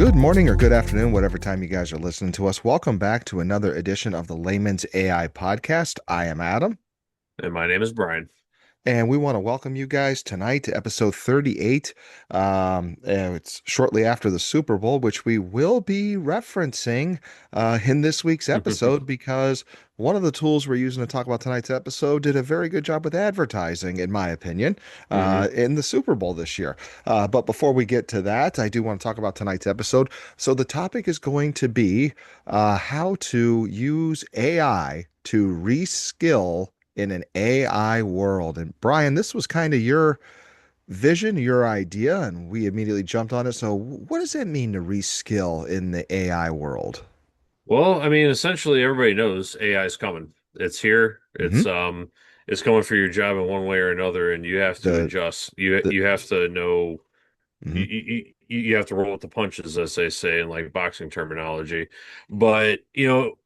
Good morning or good afternoon, whatever time you guys are listening to us. Welcome back to another edition of the Layman's AI podcast. I am Adam, And my name is Brian. and we want to welcome you guys tonight to episode 38. And it's shortly after the Super Bowl, which we will be referencing in this week's episode because one of the tools we're using to talk about tonight's episode did a very good job with advertising, in my opinion, hmm in the Super Bowl this year. But before we get to that, I do want to talk about tonight's episode. So the topic is going to be how to use AI to reskill in an AI world. And Brian, this was kind of your vision, your idea, and we immediately jumped on it. So, what does that mean to reskill in the AI world? Well, I mean, essentially everybody knows AI is coming. It's here. Hmm. It's coming for your job in one way or another, and you have to The adjust. You the you have to know mhm. you have to roll with the punches, as they say in like boxing terminology. But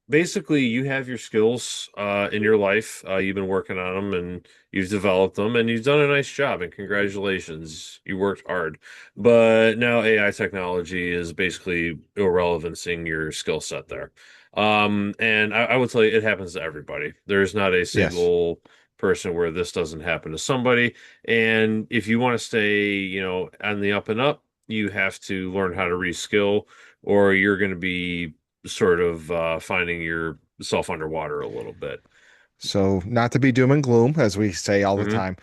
basically, you have your skills in your life. You've been working on them, and you've developed them, and you've done a nice job. And congratulations, you worked hard. But now AI technology is basically irrelevancing your skill set there. And I would tell you, it happens to everybody. There's not a Yes. single person where this doesn't happen to somebody. And if you want to stay, on the up and up, you have to learn how to reskill, or you're going to be sort of finding yourself underwater a little bit. So, not to be doom and gloom, as we say all the hmm time,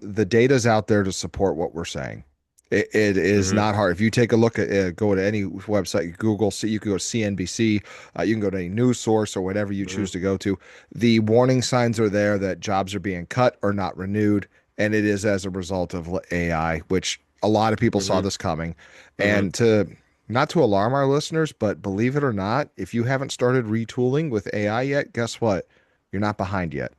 the data's out there to support what we're saying. It is hmm not hard. If you take a look at go to any website, Google, see, you can go to CNBC, you can go to any news source or whatever you hmm choose to go to. The warning signs are there that jobs are being cut or not renewed, and it is as a result of AI, which a lot of people saw hmm this coming. hmm And to not to alarm our listeners, but believe it or not, if you haven't started retooling with AI yet, guess what? You're not behind yet.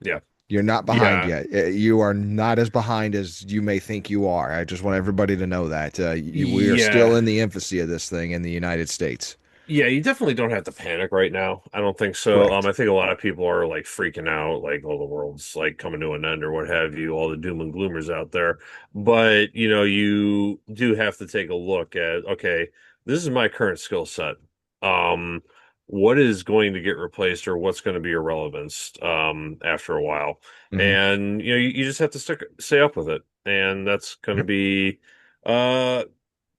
Yeah. You're not behind Yeah. yet. You are not as behind as you may think you are. I just want everybody to know that we are still Yeah. in the infancy of this thing in the United States. Yeah, you definitely don't have to panic right now. I don't think so. Correct. I think a lot of people are like freaking out, like, oh, the world's like coming to an end or what have you, all the doom and gloomers out there. But, you do have to take a look at, okay, this is my current skill set. Um, what is going to get replaced or what's going to be irrelevant after a while? Hmm. And, you just have to stay up with it. And that's going to Yep. be uh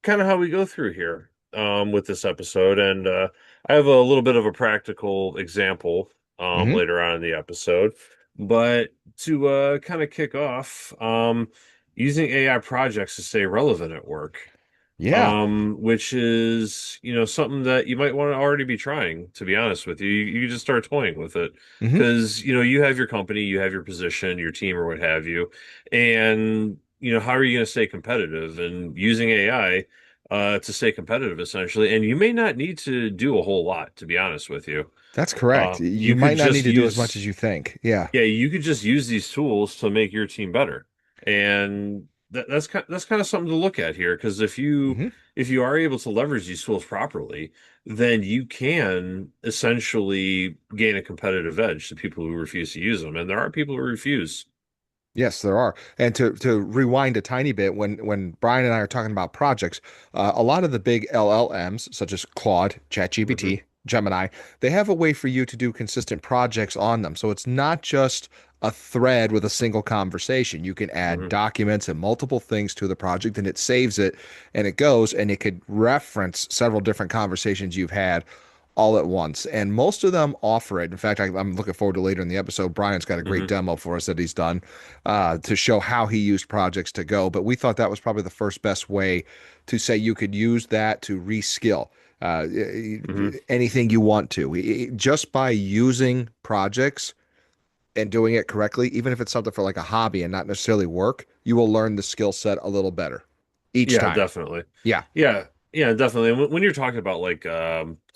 kind of how we go through here with this episode. And I have a little bit of a practical example Hmm. later on in the episode. But to kind of kick off, using AI projects to stay relevant at work, Yeah. which is, something that you might want to already be trying, to be honest with you. You can just start toying with it Hmm. because, you have your company, you have your position, your team, or what have you. And, how are you going to stay competitive? And using AI to stay competitive, essentially. And you may not need to do a whole lot, to be honest with you. That's correct. You You could might not need just to do as much use as you think. Yeah. yeah, you could just use these tools to make your team better. And that's kind of something to look at here because if you Hmm. if you are able to leverage these tools properly, then you can essentially gain a competitive edge to people who refuse to use them. And there are people who refuse. Yes, there are. And to rewind a tiny bit, when Brian and I are talking about projects, a lot of the big LLMs, such as Claude, hmm ChatGPT, Gemini, they have a way for you to do consistent projects on them. So it's not just a thread with a single conversation. You can add hmm documents and multiple things to the project, and it saves it, and it goes, and it could reference several different conversations you've had all at once. And most of them offer it. In fact, I'm looking forward to later in the episode. Brian's got a great hmm demo for us that he's done to show how he used projects to go. But we thought that was probably the first best way to say you could use that to reskill hmm anything you want to. Just by using projects and doing it correctly, even if it's something for like a hobby and not necessarily work, you will learn the skill set a little better each Yeah, time. definitely. Yeah. Yeah, yeah, definitely. And when you're talking about like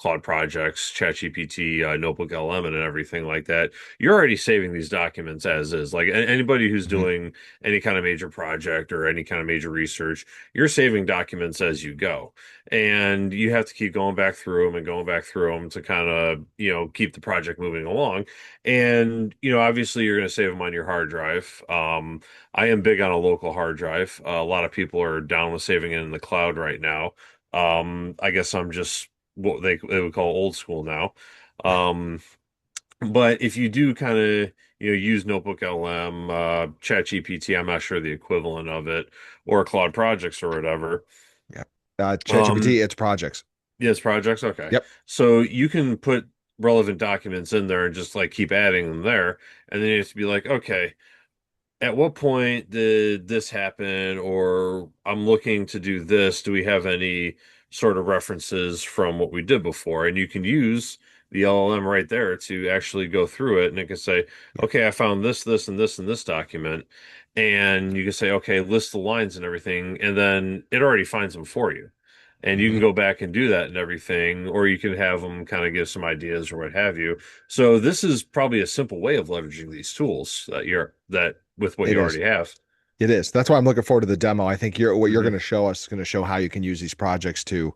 Claude projects, ChatGPT, Notebook LM, and everything like that, you're already saving these documents as is. Like anybody who's Hmm. doing any kind of major project or any kind of major research, you're saving documents as you go. And you have to keep going back through them and going back through them to kind of, keep the project moving along. And, obviously you're going to save them on your hard drive. I am big on a local hard drive. A lot of people are down with saving it in the cloud right now. I guess I'm just what they would call old school now. Um, but if you do kind of, use Notebook LM, ChatGPT, I'm not sure the equivalent of it, or Cloud Projects or whatever. Yeah. Um, ChatGPT, it's projects. yes, projects. Okay. Yep. So you can put relevant documents in there and just like keep adding them there. And then you have to be like, okay, at what point did this happen? Or I'm looking to do this. Do we have any sort of references from what we did before? And you can use the LLM right there to actually go through it. And it can say, Yeah. okay, I found this, this, and this in this document. And you can say, okay, list the lines and everything. And then it already finds them for you. And you can Hmm. go back and do that and everything, or you can have them kind of give some ideas or what have you. So this is probably a simple way of leveraging these tools that with what It you is. already have. It is. That's why I'm looking forward to the demo. I think what you're going Hmm. to show us is going to show how you can use these projects to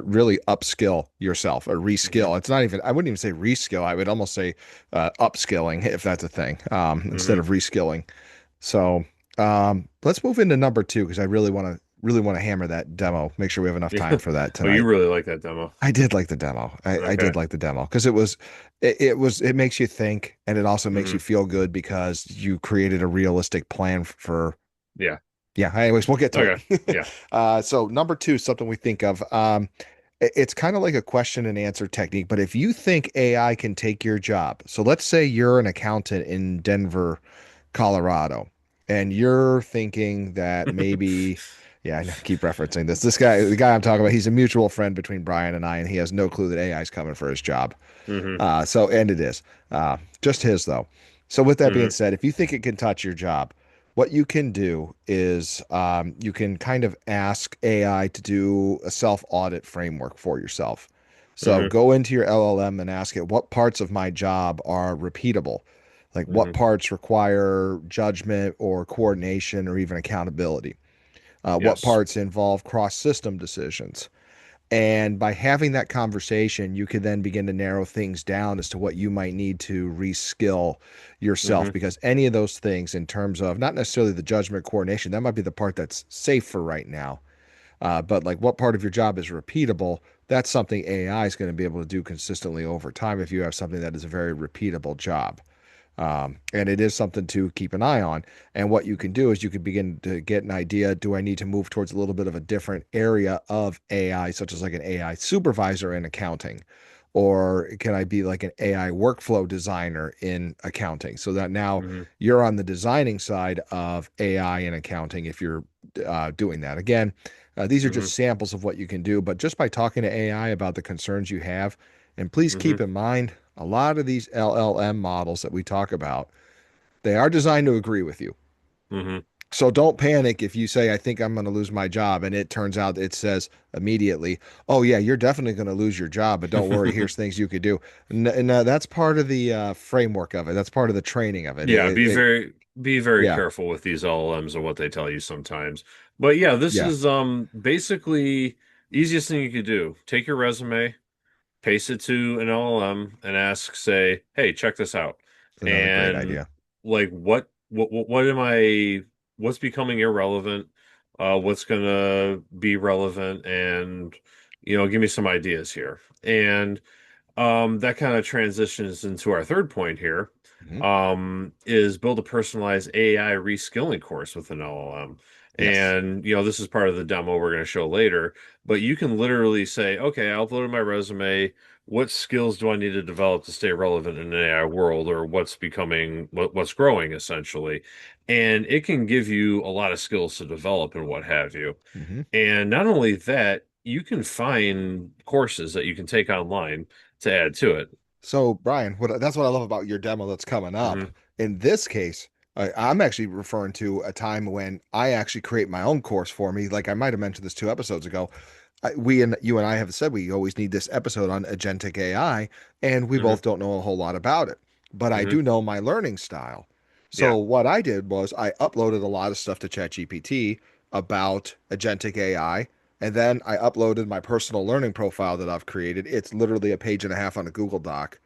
really upskill yourself or Hmm. reskill. It's not even, I wouldn't even say reskill. I would almost say upskilling if that's a thing, instead Hmm. of reskilling. So let's move into number two because I really want to hammer that demo. Make sure we have enough Yeah. time for that Oh, you tonight. really like that demo. I did like the demo. I did Okay. like the demo because it makes you think and it also makes you Hmm. feel good because you created a realistic plan for Yeah. yeah. Anyways, we'll get to Okay. it. Yeah. So number two, something we think of. It's kind of like a question and answer technique, but if you think AI can take your job, so let's say you're an accountant in Denver, Colorado, and you're thinking that maybe, yeah, I know, keep referencing this. This guy, the guy I'm talking about, he's a mutual friend between Brian and I, and he has no clue that AI is coming for his job. Hmm. And it is just his though. So with that being Hmm. said, if you think it can touch your job, what you can do is you can kind of ask AI to do a self-audit framework for yourself. So Hmm. go into your LLM and ask it what parts of my job are repeatable, like what Hmm. parts require judgment or coordination or even accountability. What Yes. parts involve cross-system decisions. And by having that conversation, you could then begin to narrow things down as to what you might need to reskill yourself. Hmm. Because any of those things, in terms of not necessarily the judgment coordination, that might be the part that's safe for right now. But like what part of your job is repeatable, that's something AI is going to be able to do consistently over time if you have something that is a very repeatable job. And it is something to keep an eye on. And what you can do is you can begin to get an idea, do I need to move towards a little bit of a different area of AI, such as like an AI supervisor in accounting? Or can I be like an AI workflow designer in accounting so that now Hmm. you're on the designing side of AI in accounting if you're doing that? Again, these are Hmm. just samples of what you can do, but just by talking to AI about the concerns you have, and please keep Hmm. in mind a lot of these LLM models that we talk about, they are designed to agree with you. Hmm. So don't panic if you say, I think I'm going to lose my job. And it turns out it says immediately, oh, yeah, you're definitely going to lose your job. But don't worry, here's things you could do. And that's part of the framework of it. That's part of the training of it. Yeah, be very Yeah, careful with these LLMs and what they tell you sometimes. But yeah, this yeah, is basically easiest thing you could do. Take your resume, paste it to an LLM and ask, say, "Hey, check this out." it's another great And idea. like what's becoming irrelevant? What's gonna be relevant? And give me some ideas here. And that kind of transitions into our third point here, Hmm. is build a personalized AI reskilling course with an LLM. Yes. And, this is part of the demo we're going to show later, but you can literally say, okay, I uploaded my resume. What skills do I need to develop to stay relevant in an AI world, or what's growing essentially? And it can give you a lot of skills to develop and what have you. Hmm. And not only that, you can find courses that you can take online to add to it. So, Brian, that's what I love about your demo that's coming up. Hmm. In this case, I'm actually referring to a time when I actually create my own course for me. Like I might have mentioned this 2 episodes ago. we and you and I have said we always need this episode on agentic AI, and we Hmm. both don't know a whole lot about it. But I Hmm. do know my learning style. Yeah. So what I did was I uploaded a lot of stuff to ChatGPT about agentic AI, and then I uploaded my personal learning profile that I've created. It's literally a page and a half on a Google Doc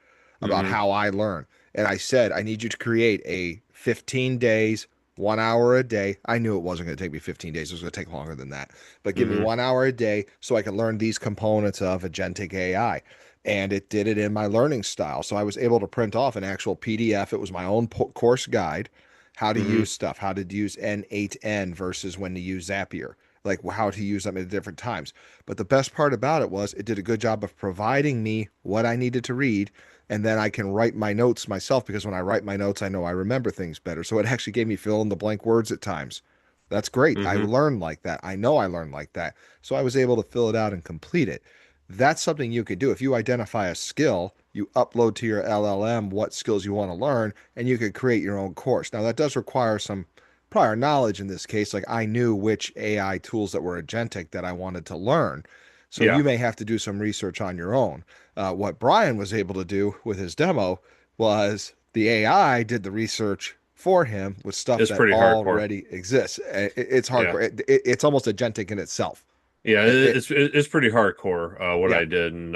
about Hmm. how I learn. And I said, I need you to create a 15 days, 1 hour a day. I knew it wasn't going to take me 15 days. It was going to take longer than that. But give me Hmm. 1 hour a day so I can learn these components of agentic AI. And it did it in my learning style. So I was able to print off an actual PDF. It was my own course guide, how to Hmm. use stuff, how to use N8N versus when to use Zapier, like how to use them at different times. But the best part about it was it did a good job of providing me what I needed to read, and then I can write my notes myself because when I write my notes, I know I remember things better. So it actually gave me fill in the blank words at times. That's great. I Hmm. learned like that. I know I learned like that. So I was able to fill it out and complete it. That's something you could do. If you identify a skill, you upload to your LLM what skills you want to learn, and you could create your own course. Now, that does require some prior knowledge in this case. Like I knew which AI tools that were agentic that I wanted to learn. So Yeah. you may have to do some research on your own. What Brian was able to do with his demo was the AI did the research for him with stuff It's that pretty hardcore. already exists. It's Yeah. hardcore. It's almost agentic in itself. Yeah, It, it, it's pretty hardcore what yeah. I did, and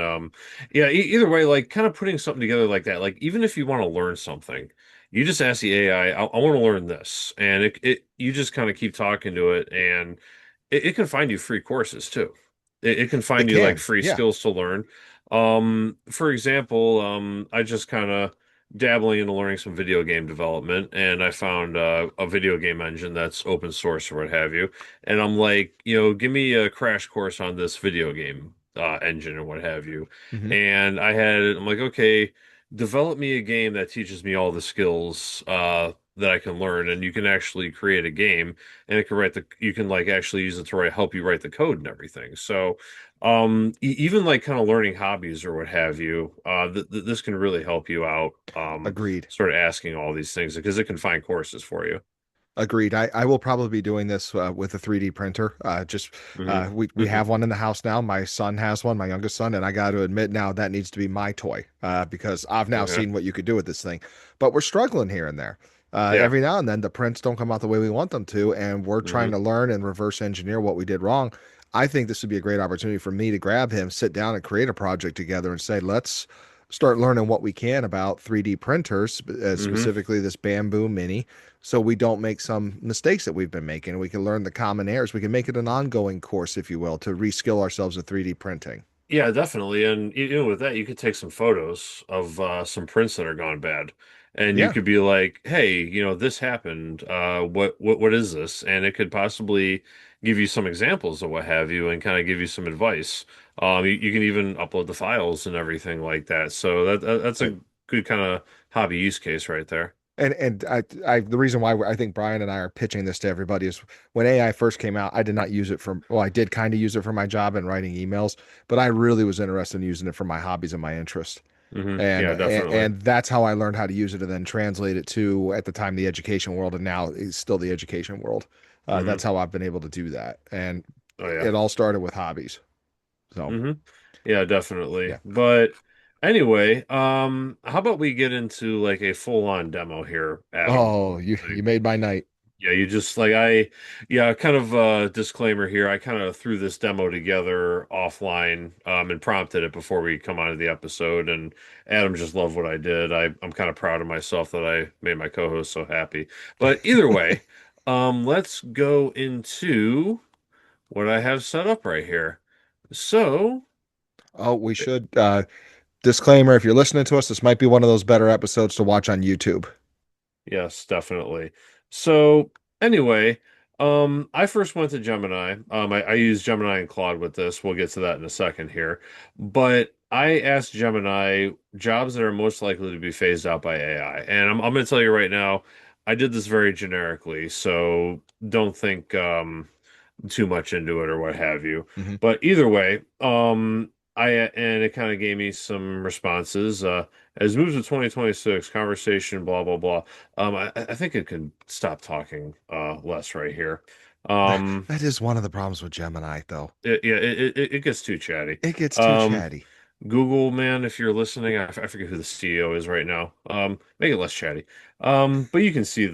yeah. Either way, like kind of putting something together like that. Like even if you want to learn something, you just ask the AI, I want to learn this, and it you just kind of keep talking to it, and it can find you free courses too. It can It find you like can. free Yeah. skills to learn. For example, I just kind of dabbling into learning some video game development, and I found a video game engine that's open source or what have you. And I'm like, give me a crash course on this video game engine or what have you. Hmm. And I'm like, okay, develop me a game that teaches me all the skills that I can learn, and you can actually create a game, and you can like actually use it to help you write the code and everything. So, even like kind of learning hobbies or what have you, this can really help you out. Agreed. Sort of asking all these things because it can find courses for you. Agreed. I will probably be doing this with a 3D printer. Just Hmm. we have one in the house now. My son has one, my youngest son, and I got to admit now that needs to be my toy because I've now Okay. seen what you could do with this thing. But we're struggling here and there. Yeah. Every now and then the prints don't come out the way we want them to, and we're trying Hmm. to learn and reverse engineer what we did wrong. I think this would be a great opportunity for me to grab him, sit down, and create a project together, and say, let's start learning what we can about 3D printers, Hmm. specifically this Bamboo Mini, so we don't make some mistakes that we've been making. We can learn the common errors. We can make it an ongoing course, if you will, to reskill ourselves in 3D printing. Yeah, definitely. And with that, you could take some photos of some prints that are gone bad, and you Yeah, could be like, "Hey, this happened. What is this?" And it could possibly give you some examples of what have you, and kind of give you some advice. You can even upload the files and everything like that. So that's uh, a good kind of hobby use case right there. and the reason why I think Brian and I are pitching this to everybody is when AI first came out, I did not use it for, well, I did kind of use it for my job and writing emails, but I really was interested in using it for my hobbies and my interests. Yeah, definitely. And that's how I learned how to use it and then translate it to at the time the education world and now it's still the education world. Hmm. That's how I've been able to do that, and Oh yeah. it all started with hobbies. So Hmm. Yeah, definitely. yeah. But anyway, how about we get into like a full-on demo here, Adam? Oh, you made my night. Yeah, you just yeah, kind of disclaimer here. I kind of threw this demo together offline, and prompted it before we come onto the episode. And Adam just loved what I did. I'm kind of proud of myself that I made my co-host so happy. But either way, let's go into what I have set up right here. So. Oh, we should disclaimer, if you're listening to us, this might be one of those better episodes to watch on YouTube. Yes, definitely. So anyway, I first went to Gemini. I used Gemini and Claude with this. We'll get to that in a second here. But I asked Gemini jobs that are most likely to be phased out by AI. And I'm going to tell you right now, I did this very generically. So don't think too much into it or what have you. Hmm. But either way, and it kind of gave me some responses. As moves to 2026, conversation, blah blah blah. I think it can stop talking less right here. Um, That is one of the problems with Gemini, though. it gets too chatty. It gets too Um, chatty. Google, man, if you're listening, I forget who the CEO is right now. Make it less chatty. But you can see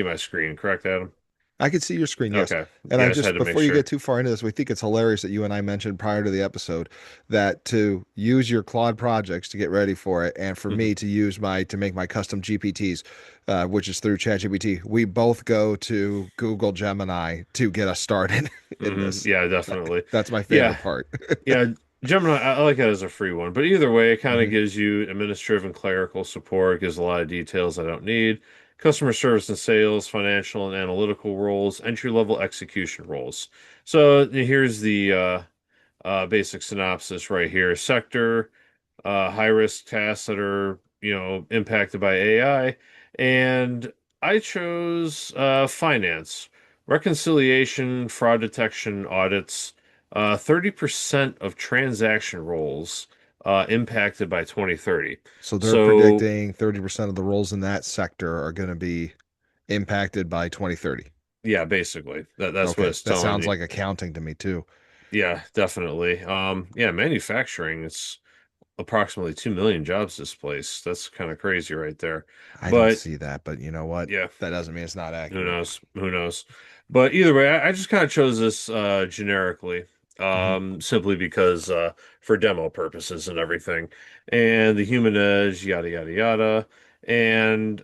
my screen, correct, Adam? I can see your screen, yes. Okay. And Yeah, I I just had just, to make before you get sure. too far into this, we think it's hilarious that you and I mentioned prior to the episode that to use your Claude projects to get ready for it, and for Hmm. me to use to make my custom GPTs, which is through ChatGPT, we both go to Google Gemini to get us started in Hmm. this. Yeah, That, definitely. that's my Yeah. favorite part. Yeah, Gemini, I like it as a free one, but either way, it kind of Hmm. gives you administrative and clerical support, gives a lot of details I don't need, customer service and sales, financial and analytical roles, entry-level execution roles. So here's the basic synopsis right here. Sector, high risk tasks that are, impacted by AI. And I chose finance, reconciliation, fraud detection, audits, 30% of transaction roles impacted by 2030. So they're So, predicting 30% of the roles in that sector are going to be impacted by 2030. yeah, basically, that's what Okay, it's that telling sounds me. like accounting to me too. Yeah, definitely. Yeah, manufacturing, it's approximately 2 million jobs displaced. That's kind of crazy right there. I don't But see that, but you know what? yeah, That doesn't mean it's not who accurate. knows? Who knows? But either way, I just kind of chose this generically, Hmm. simply because for demo purposes and everything. And the human edge, yada yada yada. And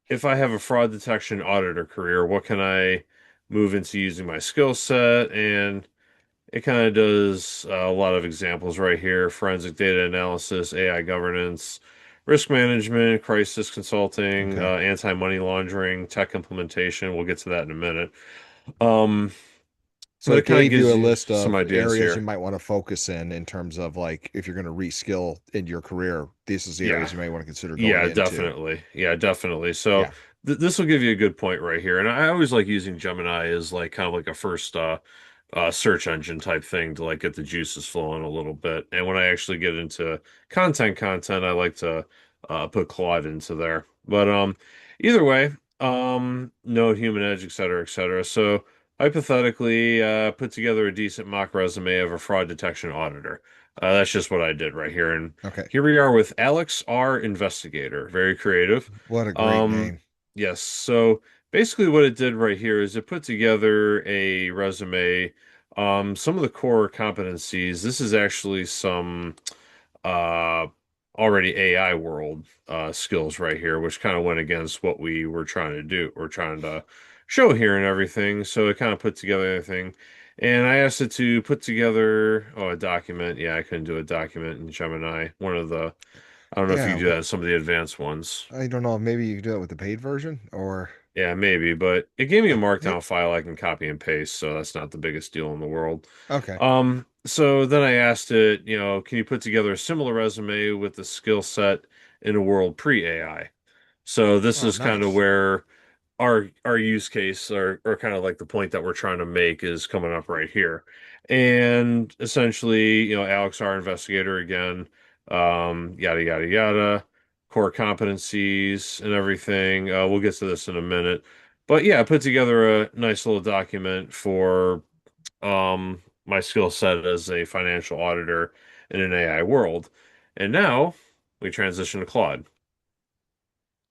if I have a fraud detection auditor career, what can I move into using my skill set? And it kind of does a lot of examples right here: forensic data analysis, AI governance, risk management, crisis consulting, Okay. anti-money laundering, tech implementation. We'll get to that in a minute. Um, So but it it kind of gave you gives a you list some of ideas areas you here. might want to focus in terms of like if you're going to reskill in your career, this is the Yeah, areas you might want to consider going yeah, into. definitely. Yeah, definitely. So Yeah. this will give you a good point right here. And I always like using Gemini as like kind of like a first search engine type thing to like get the juices flowing a little bit. And when I actually get into content, I like to put Claude into there. But either way, Node, Human Edge, et cetera, et cetera. So hypothetically, put together a decent mock resume of a fraud detection auditor. That's just what I did right here. And Okay. here we are with Alex R. Investigator. Very creative. What a great Um, name. yes. So basically, what it did right here is it put together a resume. Some of the core competencies. This is actually some uh, already AI world skills right here, which kind of went against what we were trying to do. We're trying to show here and everything. So it kind of put together everything. And I asked it to put together, a document. Yeah, I couldn't do a document in Gemini. I don't know if you Yeah. can do that in some of the advanced ones. I don't know. Maybe you can do it with the paid version or Yeah, maybe, but it gave me a yeah. markdown file I can copy and paste, so that's not the biggest deal in the world. Okay. So then I asked it, can you put together a similar resume with the skill set in a world pre-AI? So this Oh, is kind of nice. where our use case or kind of like the point that we're trying to make is coming up right here. And essentially, Alex, our investigator again, yada yada yada, core competencies and everything. We'll get to this in a minute. But yeah, I put together a nice little document for my skill set as a financial auditor in an AI world. And now we transition to Claude,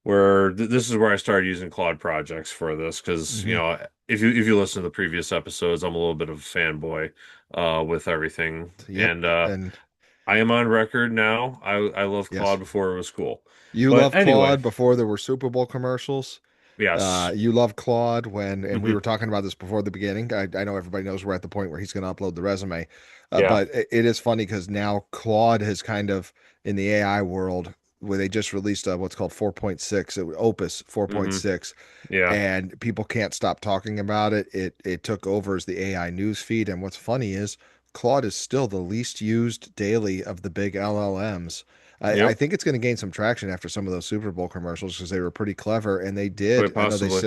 where this is where I started using Claude projects for this because Hmm. if you listen to the previous episodes, I'm a little bit of a fanboy with everything, Yep. and And I am on record now. I love yes, Claude before it was cool, you but loved anyway, Claude before there were Super Bowl commercials. yes, You love Claude and we hmm were talking about this before the beginning. I know everybody knows we're at the point where he's going to upload the resume, yeah, but it is funny because now Claude has kind of in the AI world where they just released what's called 4.6, Opus hmm 4.6, yeah, and people can't stop talking about it. It took over as the AI news feed, and what's funny is Claude is still the least used daily of the big LLMs. I yep, think it's going to gain some traction after some of those Super Bowl commercials because they were pretty clever and they did. quite possibly.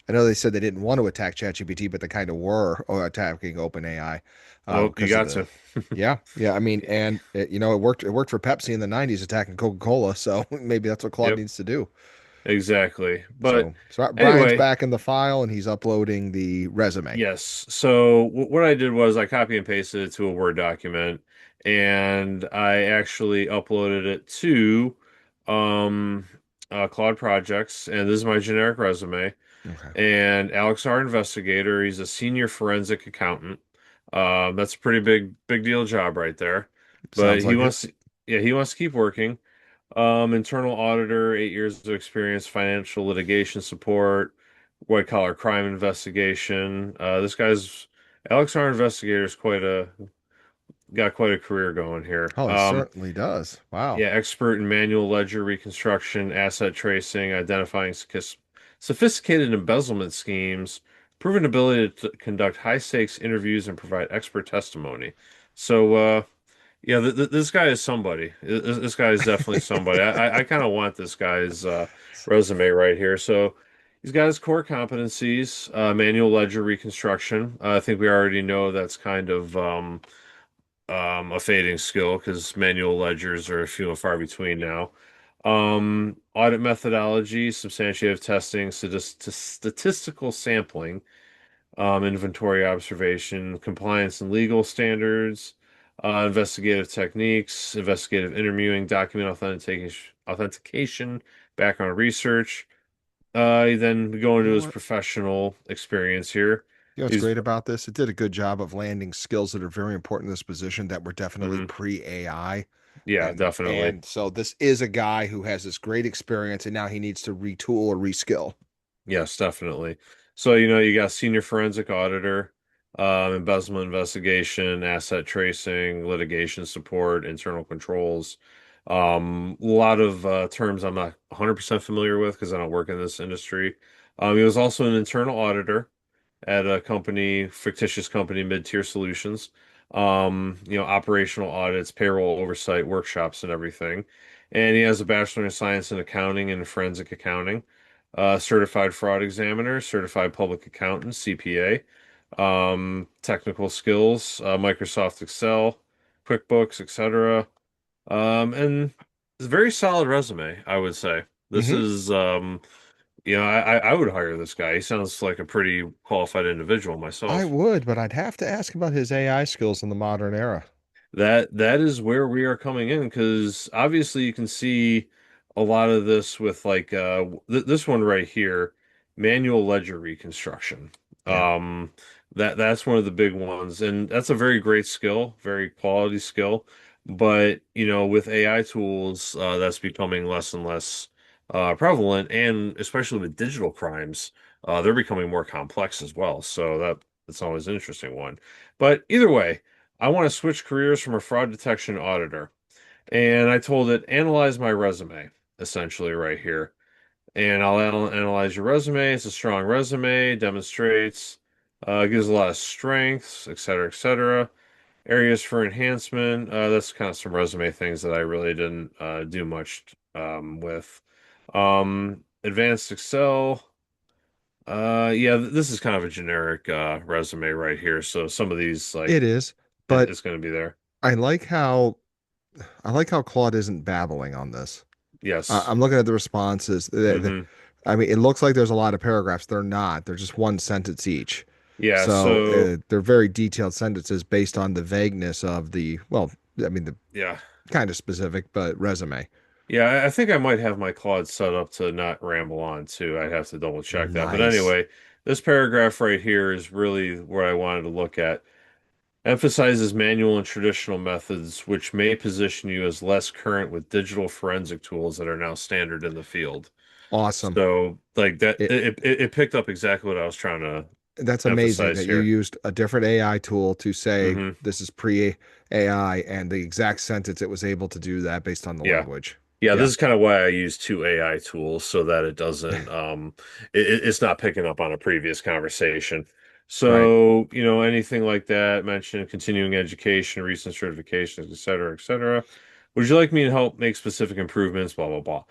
I know they said they didn't want to attack ChatGPT, but they kind of were attacking OpenAI Well, you because of got the. to. Yeah, yeah. I mean, and it worked. It worked for Pepsi in the '90s attacking Coca-Cola, so maybe that's what Claude Yep. needs to do. exactly. But So Brian's anyway, back in the file and he's uploading the resume. yes. So what I did was I copy and pasted it to a Word document, and I actually uploaded it to um, Cloud Projects, and this is my generic resume. Okay. And Alex, our investigator, he's a senior forensic accountant. That's a pretty big deal job right there. But Sounds like it. yeah, he wants to keep working. Internal auditor, 8 years of experience, financial litigation support, white collar crime investigation. This guy's Alex, our investigator, is got quite a career going here. Oh, he certainly does. Wow. Yeah, expert in manual ledger reconstruction, asset tracing, identifying sophisticated embezzlement schemes, proven ability to conduct high stakes interviews and provide expert testimony. So, yeah, this guy is somebody. This guy is definitely somebody. I kind of want this guy's resume right here. So he's got his core competencies, manual ledger reconstruction. I think we already know that's kind of a fading skill because manual ledgers are few and far between now. Audit methodology, substantiative testing, statistical sampling, inventory observation, compliance and legal standards, investigative techniques, investigative interviewing, document authentication, background research. Then we go You into know his what? professional experience here. You know what's He's great about this? It did a good job of landing skills that are very important in this position that were definitely mhm, pre-AI. yeah, And definitely. so this is a guy who has this great experience and now he needs to retool or reskill. Yes, definitely. So, you got senior forensic auditor, embezzlement investigation, asset tracing, litigation support, internal controls. A lot of terms I'm not 100% familiar with because I don't work in this industry. He was also an internal auditor at a company, fictitious company, Mid-Tier Solutions. Operational audits, payroll oversight, workshops, and everything. And he has a Bachelor in Science in Accounting and Forensic Accounting, certified fraud examiner, certified public accountant, CPA, technical skills, Microsoft Excel, QuickBooks, etc. And it's a very solid resume, I would say. This Hmm. is I would hire this guy. He sounds like a pretty qualified individual I myself. would, but I'd have to ask about his AI skills in the modern era. That is where we are coming in because obviously you can see a lot of this with like this one right here, manual ledger reconstruction. Yeah. Um, that's one of the big ones, and that's a very great skill, very quality skill. But with AI tools, that's becoming less and less prevalent, and especially with digital crimes, they're becoming more complex as well. So that's always an interesting one. But either way. I want to switch careers from a fraud detection auditor. And I told it, analyze my resume, essentially, right here. And I'll analyze your resume. It's a strong resume, demonstrates, gives a lot of strengths, et cetera, et cetera. Areas for enhancement. That's kind of some resume things that I really didn't do much with. Advanced Excel. Yeah, this is kind of a generic resume right here. So some of these, like, It is, but it's going to be there. I like how I like how Claude isn't babbling on this. Yes. I'm looking at the responses. Hmm. I mean, it looks like there's a lot of paragraphs. They're not. They're just one sentence each. Yeah, So so they're very detailed sentences based on the vagueness of the, well, I mean, the yeah. kind of specific, but resume. Yeah, I think I might have my Claude set up to not ramble on too. I'd have to double check that. But Nice. anyway, this paragraph right here is really what I wanted to look at. Emphasizes manual and traditional methods, which may position you as less current with digital forensic tools that are now standard in the field. Awesome. So, like that, It it picked up exactly what I was trying to That's amazing emphasize that you here. used a different AI tool to say Hmm. this is pre-AI and the exact sentence it was able to do that based on the Yeah. language. Yeah, Yeah, this is kind of why I use two AI tools so that it doesn't it's not picking up on a previous conversation. right. So, anything like that, mention continuing education, recent certifications, et cetera, et cetera. Would you like me to help make specific improvements? Blah, blah, blah.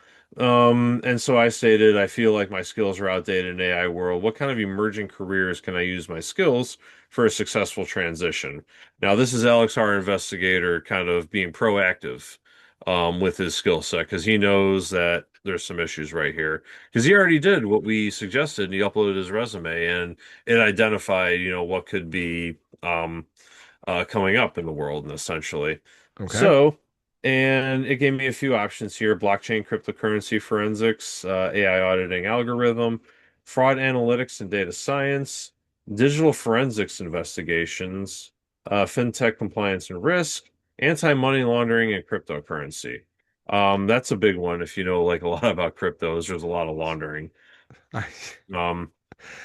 And so I stated, I feel like my skills are outdated in AI world. What kind of emerging careers can I use my skills for a successful transition? Now, this is Alex, our investigator, kind of being proactive with his skill set because he knows that there's some issues right here because he already did what we suggested. And he uploaded his resume and it identified, what could be coming up in the world, and essentially. Okay. So, and it gave me a few options here: blockchain, cryptocurrency forensics, AI auditing algorithm, fraud analytics and data science, digital forensics investigations, fintech compliance and risk, anti-money laundering, and cryptocurrency. That's a big one if you know like a lot about cryptos. There's a lot of laundering. I Um,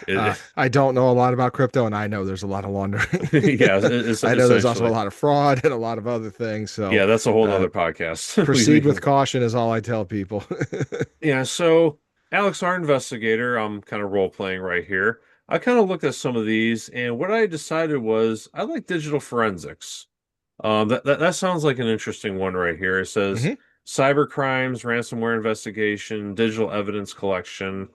it, I don't know a lot about crypto, and I know there's a lot of laundering. yeah, it's I know there's also a essentially. lot of fraud and a lot of other things. So Yeah, that's a whole uh, nother podcast. We proceed with can, caution is all I tell people. yeah. So Alex, our investigator, I'm kind of role playing right here. I kind of looked at some of these, and what I decided was I like digital forensics. That sounds like an interesting one right here. It says Hmm. cyber crimes, ransomware investigation, digital evidence collection.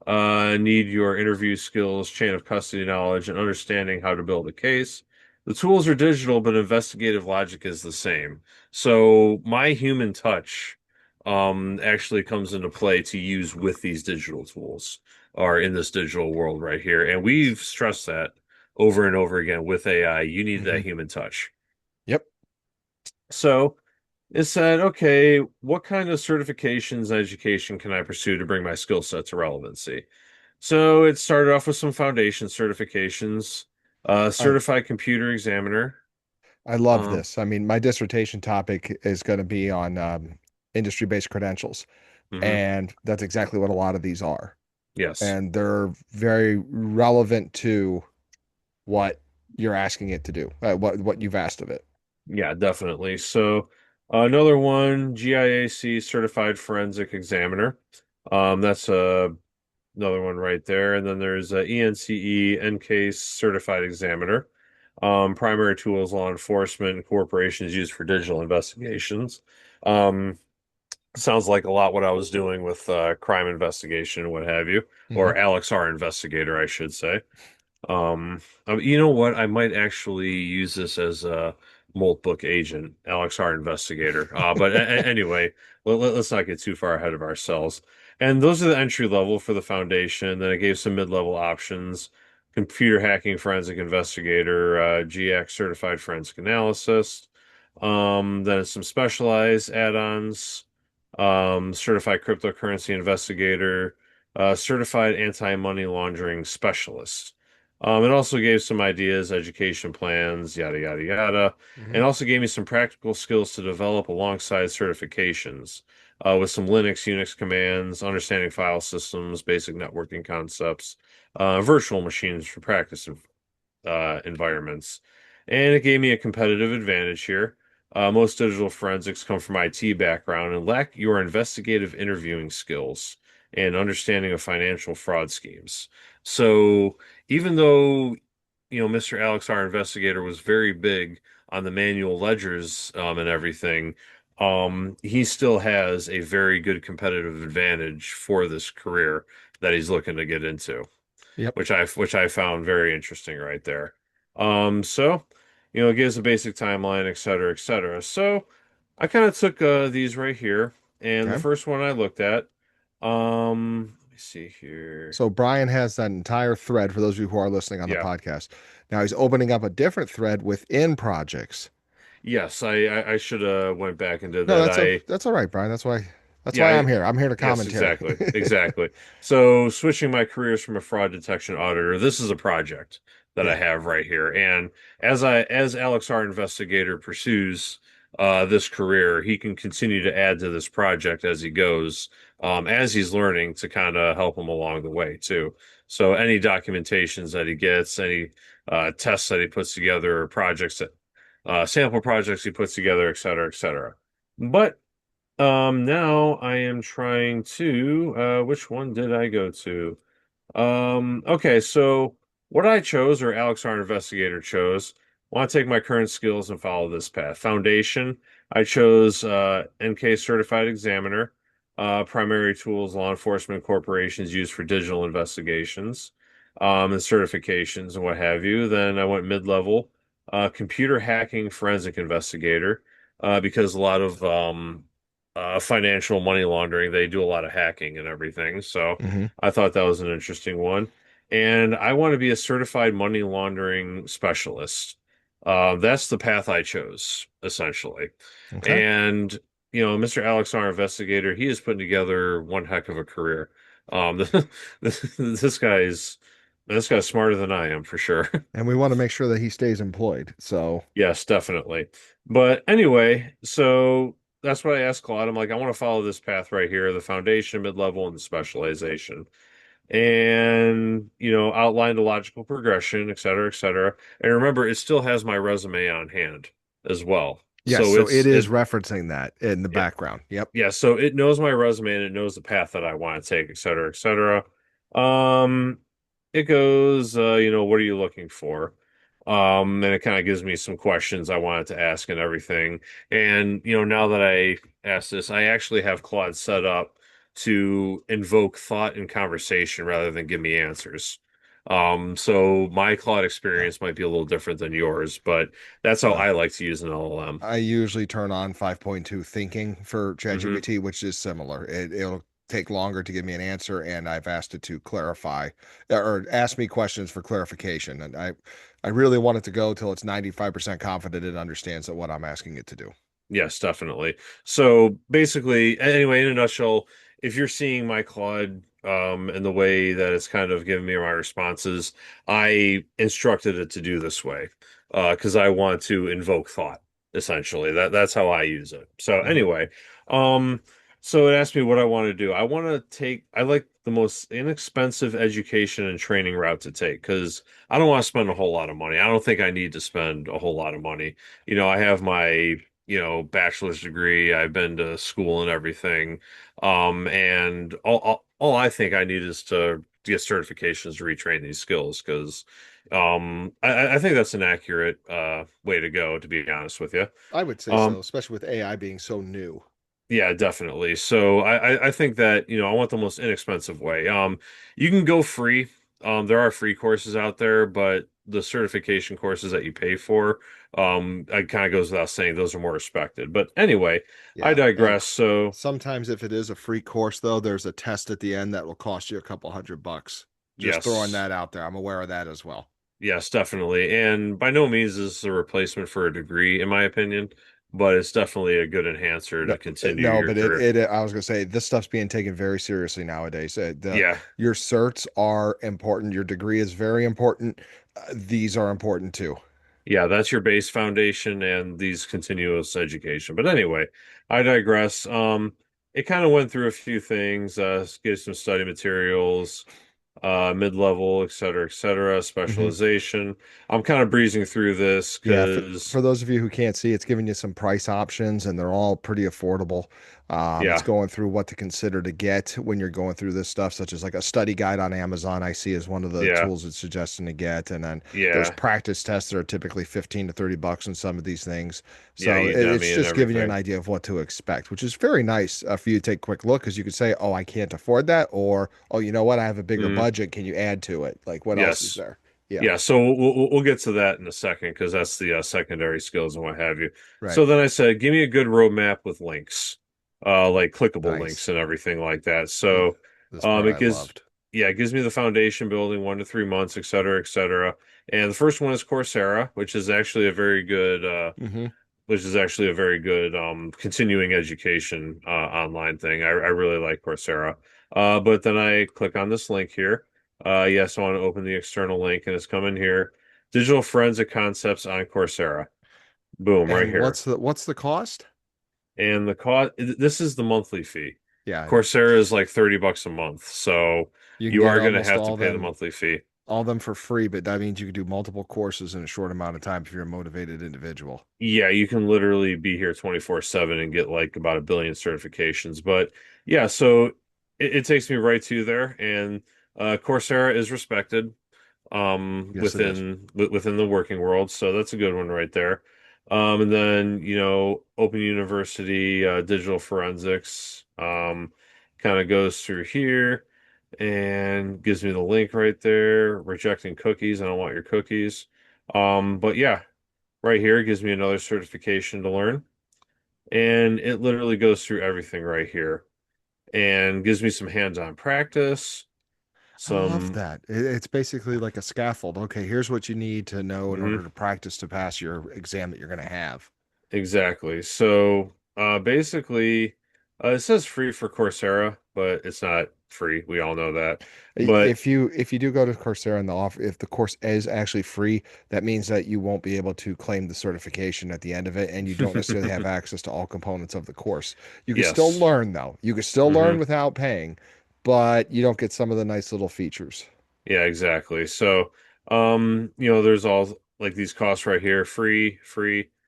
Need your interview skills, chain of custody knowledge, and understanding how to build a case. The tools are digital, but investigative logic is the same. So my human touch actually comes into play to use with these digital tools or in this digital world right here. And we've stressed that over and over again with AI. You need that Hmm. human touch. Yep. So it said, okay, what kind of certifications and education can I pursue to bring my skill set to relevancy? So it started off with some foundation certifications, I certified computer examiner. I love Um, this. I mean, my dissertation topic is going to be on industry-based credentials, mhm. and that's exactly what a lot of these are. Yes. And they're very relevant to what you're asking it to do, what you've asked of it. Yeah, definitely. So another one, GIAC certified forensic examiner. That's another one right there. And then there's ENCE NCASE certified examiner. Primary tools law enforcement and corporations used for digital investigations. Um, Sounds like a lot what I was doing with crime investigation and what have you, Hmm. or Alex R investigator, I should say. You know what? I might actually use this as a Molt book agent, Alex R investigator. But anyway, let's not get too far ahead of ourselves. And those are the entry level for the foundation. Then I gave some mid-level options: computer hacking forensic investigator, GX certified forensic analysis. Then some specialized add-ons, certified cryptocurrency investigator, certified anti-money laundering specialist. It also gave some ideas, education plans, yada, yada, yada, and Hmm. also gave me some practical skills to develop alongside certifications with some Linux, Unix commands, understanding file systems, basic networking concepts, virtual machines for practice environments. And it gave me a competitive advantage here. Most digital forensics come from IT background and lack your investigative interviewing skills and understanding of financial fraud schemes. So even though, Mr. Alex, our investigator, was very big on the manual ledgers and everything, he still has a very good competitive advantage for this career that he's looking to get into, Yep. which I found very interesting right there. So, it gives a basic timeline, et cetera, et cetera. So I kind of took these right here, and the Okay. first one I looked at, let me see here. So Brian has that entire thread for those of you who are listening on the Yeah. podcast. Now he's opening up a different thread within projects. Yes, I should have went back and did No, that. that's all right, Brian. That's Yeah, why I'm here. I'm here to yes, commentary. exactly. Exactly. So switching my careers from a fraud detection auditor, this is a project that I Yeah. have right here. And as Alex, our investigator, pursues this career, he can continue to add to this project as he goes, as he's learning to kind of help him along the way too. So any documentations that he gets, any tests that he puts together, or projects that sample projects he puts together, et cetera, et cetera. But now I am trying to, which one did I go to? Okay, so what I chose, or Alex, our investigator, chose, want to take my current skills and follow this path. Foundation, I chose NK Certified Examiner, primary tools law enforcement corporations use for digital investigations, and certifications and what have you. Then I went mid-level, computer hacking forensic investigator, because a lot of financial money laundering. They do a lot of hacking and everything. So Hmm. I thought that was an interesting one. And I want to be a certified money laundering specialist. That's the path I chose, essentially. Okay. And, Mr. Alex, our investigator, he has put together one heck of a career. This, this guy's this guy's smarter than I am for sure. And we want to make sure that he stays employed. So, Yes, definitely. But anyway, so that's what I asked Claude. I'm like, I want to follow this path right here, the foundation, mid-level, and the specialization. And, outlined a logical progression, et cetera, et cetera. And remember, it still has my resume on hand as well. yes, So so it it's is it referencing that in the yeah, background. Yep. yeah, so it knows my resume and it knows the path that I want to take, et cetera, et cetera. Um, it goes, what are you looking for? And it kind of gives me some questions I wanted to ask and everything. And, now that I asked this, I actually have Claude set up to invoke thought and conversation rather than give me answers. So my Claude Yeah. experience might be a little different than yours, but that's how No. I like to use an LLM. I usually turn on 5.2 thinking for Hmm. ChatGPT, which is similar. It'll take longer to give me an answer, and I've asked it to clarify or ask me questions for clarification. And I really want it to go till it's 95% confident it understands that what I'm asking it to do. Yes, definitely. So basically, anyway, in a nutshell, if you're seeing my Claude and the way that it's kind of giving me my responses, I instructed it to do this way because I want to invoke thought, essentially. That's how I use it. So Hmm. anyway, um, so it asked me what I want to do. I like the most inexpensive education and training route to take because I don't want to spend a whole lot of money. I don't think I need to spend a whole lot of money. I have my bachelor's degree. I've been to school and everything. And all I think I need is to get certifications to retrain these skills because I think that's an accurate way to go, to be honest with you. I would say so, Um, especially with AI being so new. yeah, definitely. So I think that, I want the most inexpensive way. You can go free. There are free courses out there, but the certification courses that you pay for, it kind of goes without saying, those are more respected. But anyway, I Yeah. And digress. So sometimes if it is a free course, though, there's a test at the end that will cost you a couple $100. Just throwing yes, that out there. I'm aware of that as well. yes, definitely. And by no means is this a replacement for a degree, in my opinion, but it's definitely a good enhancer No, to continue no, your but career. I was gonna say this stuff's being taken very seriously nowadays. Yeah. Your certs are important. Your degree is very important. These are important too. Yeah, that's your base foundation and these continuous education. But anyway, I digress. It kind of went through a few things, gave some study materials, mid-level, et cetera, Hmm. specialization. I'm kind of breezing through this Yeah, because, for those of you who can't see, it's giving you some price options, and they're all pretty affordable. It's yeah, going through what to consider to get when you're going through this stuff, such as like a study guide on Amazon. I see as one of the yeah, tools it's suggesting to get, and then there's yeah, practice tests that are typically 15 to $30 on some of these things. yeah, So it's Udemy and just giving you an everything. idea of what to expect, which is very nice for you to take a quick look because you could say, "Oh, I can't afford that," or "Oh, you know what? I have a bigger Mm, budget. Can you add to it? Like what else is yes. there?" Yeah, Yeah, so we'll get to that in a second because that's the secondary skills and what have you. right. So then I said, give me a good roadmap with links, like clickable links Nice. and everything like that. Th- So This part it I loved. gives me the foundation building 1 to 3 months, et cetera, et cetera. And the first one is Coursera, Hmm. which is actually a very good continuing education online thing. I really like Coursera. But then I click on this link here. Yes, I want to open the external link and it's coming here. Digital Forensic Concepts on Coursera. Boom, right And here. what's the cost? And the cost, this is the monthly fee. Yeah, Coursera is like $30 a month. So you can you get are going to almost have to pay the monthly fee. all of them for free, but that means you can do multiple courses in a short amount of time if you're a motivated individual. Yeah, you can literally be here 24/7 and get like about a billion certifications. But yeah, so it takes me right to there. And Coursera is respected Yes, it is. within the working world. So that's a good one right there. And then, Open University, digital forensics, kind of goes through here and gives me the link right there. Rejecting cookies. I don't want your cookies. But yeah, right here gives me another certification to learn. and it literally goes through everything right here and gives me some hands-on practice, I love some that. It's basically like a scaffold. Okay, here's what you need to know in order mhm, to practice to pass your exam that you're going to have. exactly. So basically, it says free for Coursera, but it's not free. We all know that. But If you do go to Coursera and the offer, if the course is actually free, that means that you won't be able to claim the certification at the end of it, and you don't necessarily have access to all components of the course. You can still yes. learn though. You can still Hmm. learn without paying, but you don't get some of the nice little features. Yeah, exactly. So, there's all like these costs right here, free,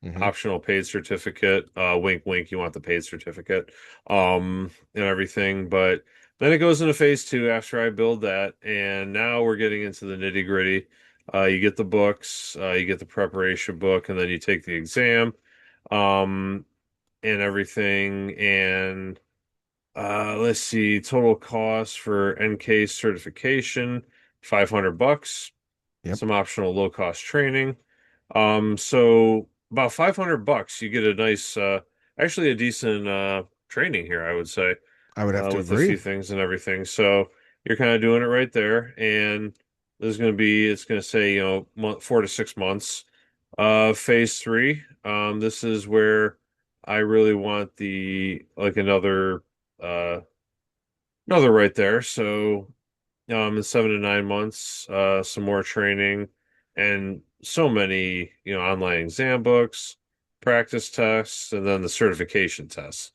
Hmm. optional paid certificate, wink, wink, you want the paid certificate, and everything. But then it goes into phase two after I build that, and now we're getting into the nitty gritty. You get the books, you get the preparation book, and then you take the exam, um, and everything. And let's see, total cost for NK certification, $500, Yep, some optional low cost training. So about $500, you get a nice, actually a decent training here, I would say, I would have to with a agree. few things and everything. So you're kind of doing it right there, and it's going to say, 4 to 6 months. Phase three, this is where I really want the like uh another right there. So in 7 to 9 months, some more training and so many, online exam books, practice tests, and then the certification tests.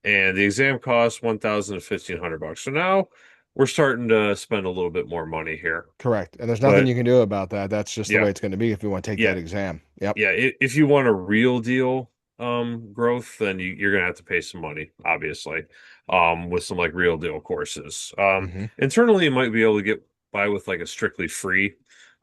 And the exam costs 1,000 to 1,500 bucks. So now we're starting to spend a little bit more money here. Correct. And there's nothing But you can do about that. That's just the yeah, way it's going to be if you want to take yeah, that exam. Yep. yeah, if you want a real deal growth, then you're gonna have to pay some money, obviously, with some like real deal courses. Hmm. Internally you might be able to get by with like a strictly free,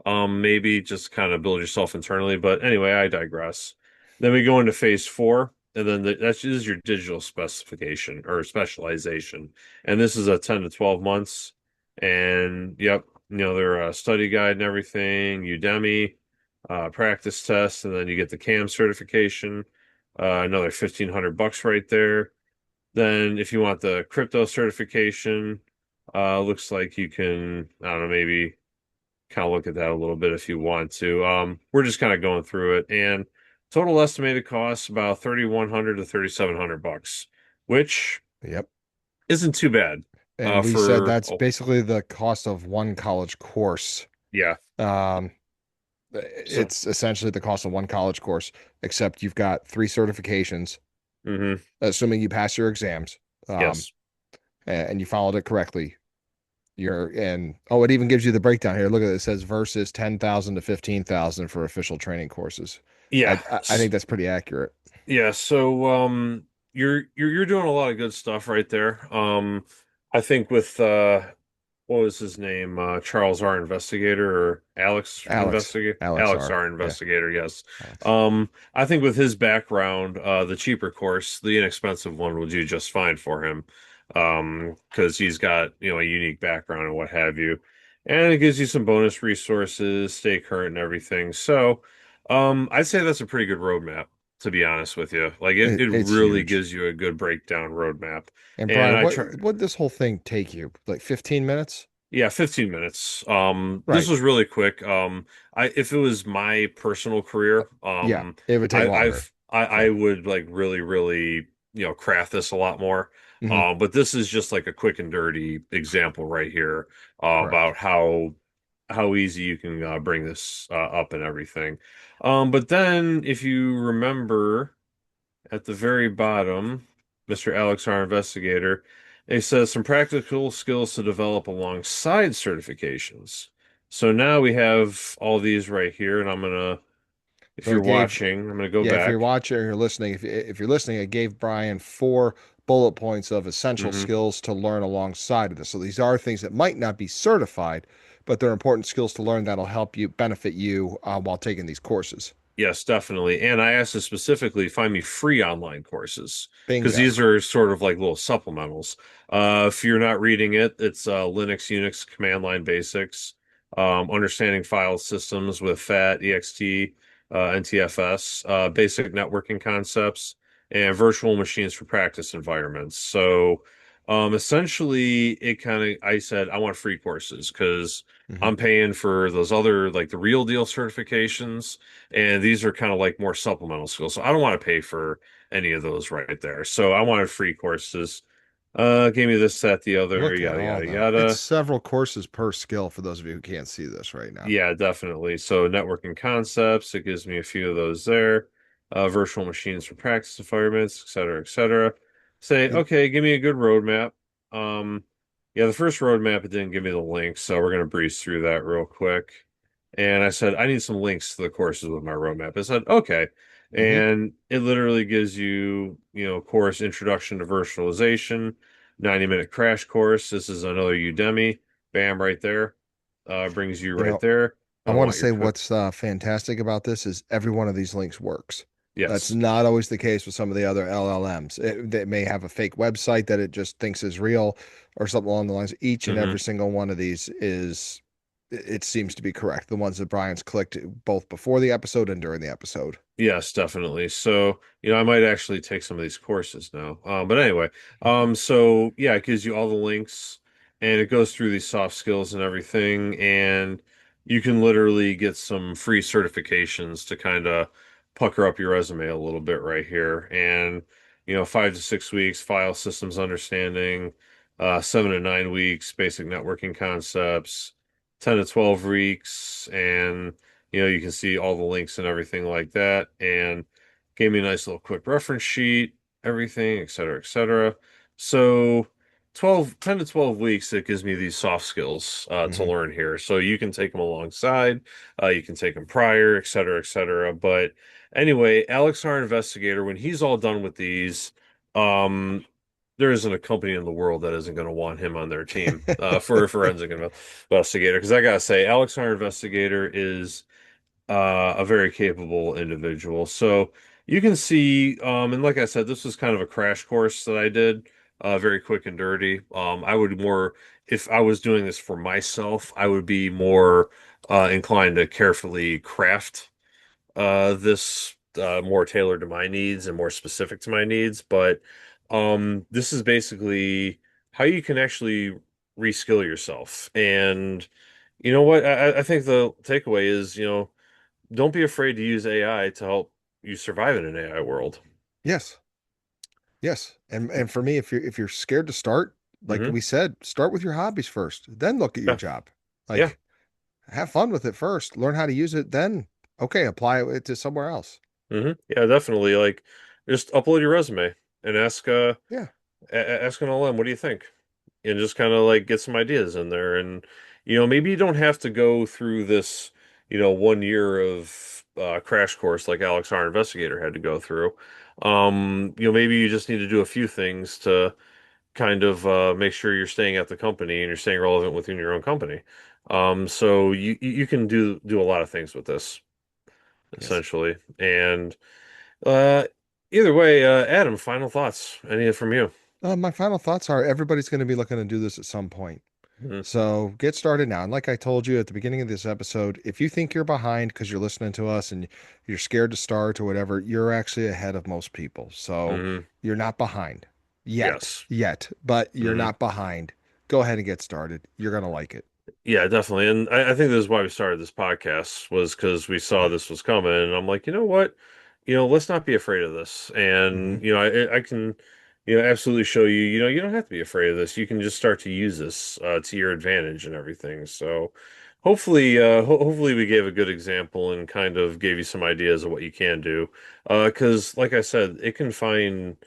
maybe just kind of build yourself internally. But anyway, I digress. Then we go into phase four, and then that's is your digital specification or specialization, and this is a 10 to 12 months. And yep, they're a study guide and everything, Udemy, practice test, and then you get the CAM certification. Another 1,500 bucks right there. Then if you want the crypto certification, looks like you can, I don't know, maybe kind of look at that a little bit if you want to. We're just kind of going through it, and total estimated cost about 3,100 to 3,700 bucks, which Yep. isn't too bad. And we said For that's basically the cost of one college course. yeah, Um, so it's essentially the cost of one college course, except you've got three certifications, hmm assuming you pass your exams, um, yes, and you followed it correctly. You're in. Oh, it even gives you the breakdown here. Look at it. It says versus 10,000 to 15,000 for official training courses. yeah. I think that's pretty accurate. Yeah, so you're doing a lot of good stuff right there. I think with what was his name? Charles R. Investigator or Alex Alex R. R. Yeah, Investigator, yes. Alex. I think with his background, the cheaper course, the inexpensive one will do just fine for him. Because he's got, a unique background and what have you. And it gives you some bonus resources, stay current and everything. So, I'd say that's a pretty good roadmap, to be honest with you. Like it It's really huge. gives you a good breakdown roadmap. And And Brian, I what try, would this whole thing take you? Like 15 minutes? yeah, 15 minutes. This Right. was really quick. If it was my personal career, Yeah, it would take longer. I Yeah. would like really, really, craft this a lot more. Hmm. But this is just like a quick and dirty example right here, Correct. about how easy you can bring this up and everything. But then if you remember, at the very bottom, Mr. Alex, our investigator, it says some practical skills to develop alongside certifications. So now we have all these right here, and if So you're it gave, watching, I'm gonna go yeah, if you're back. watching or you're listening, if you're listening, it gave Brian four bullet points of essential Hmm. skills to learn alongside of this. So these are things that might not be certified, but they're important skills to learn that'll help you benefit you while taking these courses. Yes, definitely. And I asked it specifically, find me free online courses because Bingo. these are sort of like little supplementals. If you're not reading it, it's Linux, Unix, command line basics, understanding file systems with FAT, EXT, NTFS, basic networking concepts, and virtual machines for practice environments. So essentially it kind of I said I want free courses because Hmm. I'm paying for those other like the real deal certifications, and these are kind of like more supplemental skills. So I don't want to pay for any of those right there. So I wanted free courses. Gave me this, that, the other, Look at yada all yada them. It's yada. several courses per skill for those of you who can't see this right now. Yeah, definitely. So networking concepts, it gives me a few of those there. Virtual machines for practice environments, et cetera, et cetera. Say, It, okay, give me a good roadmap. Um, yeah, the first roadmap, it didn't give me the links, so we're gonna breeze through that real quick. And I said, I need some links to the courses with my roadmap. I said, okay. mhm. And it literally gives you, course Introduction to Virtualization, 90-minute crash course. This is another Udemy. Bam, right there. Brings you You right know, there. I I want to want your say co what's fantastic about this is every one of these links works. That's Yes. not always the case with some of the other LLMs. They may have a fake website that it just thinks is real or something along the lines. Each and Hmm. every single one of these is, it seems to be correct. The ones that Brian's clicked both before the episode and during the episode. Yes, definitely. So, I might actually take some of these courses now. But anyway, so yeah, it gives you all the links and it goes through these soft skills and everything. And you can literally get some free certifications to kind of pucker up your resume a little bit right here. And, 5 to 6 weeks, file systems understanding, 7 to 9 weeks, basic networking concepts, 10 to 12 weeks, and you can see all the links and everything like that. And gave me a nice little quick reference sheet, everything, et cetera, et cetera. So 10 to 12 weeks, it gives me these soft skills to Hmm. learn here. So you can take them alongside, you can take them prior, et cetera, et cetera. But anyway, Alex, our investigator, when he's all done with these, um, there isn't a company in the world that isn't going to want him on their team for a forensic investigator. Because I gotta say, Alex, our investigator, is a very capable individual. So you can see, and like I said, this was kind of a crash course that I did, very quick and dirty. I would more, if I was doing this for myself, I would be more inclined to carefully craft this more tailored to my needs and more specific to my needs. But this is basically how you can actually reskill yourself. And you know what? I think the takeaway is, don't be afraid to use AI to help you survive in an AI world. Yes. Yes. And for me, if you're scared to start, like Hmm. we said, start with your hobbies first, then look at your Yeah. job. Yeah. Like have fun with it first, learn how to use it, then okay, apply it to somewhere else. Yeah, definitely. Like, just upload your resume and Yeah. ask an LM, what do you think? And just kind of like get some ideas in there. And, maybe you don't have to go through this, 1 year of crash course like Alex, our investigator, had to go through. Maybe you just need to do a few things to kind of make sure you're staying at the company and you're staying relevant within your own company. So you can do a lot of things with this Yes. essentially. And uh, either way, Adam, final thoughts? Any from you? My final thoughts are everybody's going to be looking to do this at some point. Mhm. So get started now. And like I told you at the beginning of this episode, if you think you're behind because you're listening to us and you're scared to start or whatever, you're actually ahead of most people. So Hmm. you're not behind Yes. yet, but you're Hmm. not behind. Go ahead and get started. You're going to like it. Yeah, definitely. And I think this is why we started this podcast was because we saw this was coming, and I'm like, you know what? Let's not be afraid of this. Hmm. And I can, absolutely show you. You don't have to be afraid of this. You can just start to use this to your advantage and everything. So, hopefully, we gave a good example and kind of gave you some ideas of what you can do. Because, like I said, it can find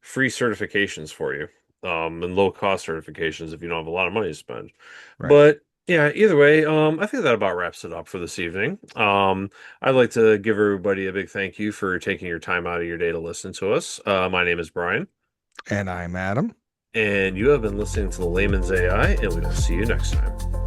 free certifications for you, and low cost certifications if you don't have a lot of money to spend. Right. But yeah, either way, I think that about wraps it up for this evening. I'd like to give everybody a big thank you for taking your time out of your day to listen to us. My name is Brian, And I'm Adam. and you have been listening to the Layman's AI, and we will see you next time.